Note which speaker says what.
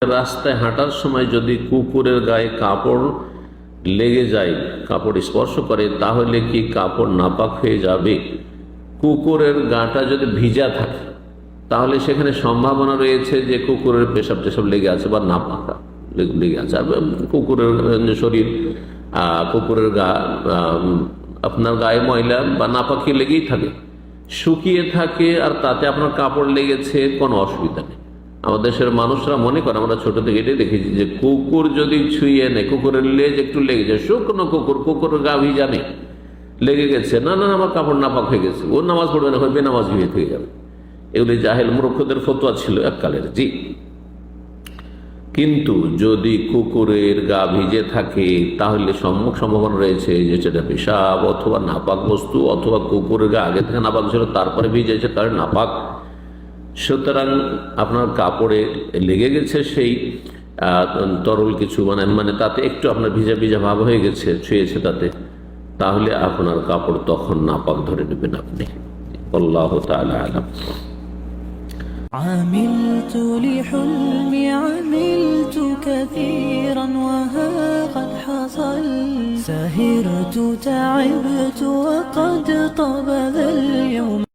Speaker 1: রাস্তায় হাঁটার সময় যদি কুকুরের গায়ে কাপড় লেগে যায়, কাপড় স্পর্শ করে, তাহলে কি কাপড় নাপাক হয়ে যাবে? কুকুরের গাটা যদি ভিজা থাকে তাহলে সেখানে সম্ভাবনা রয়েছে যে কুকুরের পেশাব টেশাব লেগে আছে বা নাপাকা লেগে আছে। আর কুকুরের শরীর, কুকুরের গা আপনার গায়ে ময়লা বা নাপাকি লেগেই থাকে, শুকিয়ে থাকে, আর তাতে আপনার কাপড় লেগেছে, কোনো অসুবিধা নেই। আমাদের দেশের মানুষরা মনে করে, আমরা ছোট থেকে এটাই দেখেছি যে কুকুর যদি ছুঁয়ে নেয়, কুকুরের লেজ একটু লেগে যায়, শুকনো কুকুর, কুকুরের গা ভিজা নেই, লেগে গেছে, না না আমার কাপড় নাপাক হয়ে গেছে, ও নামাজ পড়বে না, বেনামাজ হয়ে থেকে যাবে। এগুলি জাহেল মূর্খদের ফতোয়া ছিল এককালের। জি, কিন্তু যদি কুকুরের গা ভিজে থাকে তাহলে সম্ভাবনা রয়েছে যে সেটা পেশাব অথবা নাপাক বস্তু, অথবা কুকুরের গা আগে থেকে নাপাক ছিল তারপরে ভিজেছে, তার নাপাক। সুতরাং আপনার কাপড়ে লেগে গেছে সেই তরল কিছু, মানে তাতে একটু আপনার ভিজা ভিজা ভাব হয়ে গেছে, ছুঁয়েছে তাতে, তাহলে আপনার কাপড় তখন নাপাক ধরে নেবেন আপনি। আল্লাহু তাআলা আলাম।
Speaker 2: عملت لحلمي عملت كثيرا وها قد حصل سهرت تعبت وقد طاب ذا اليوم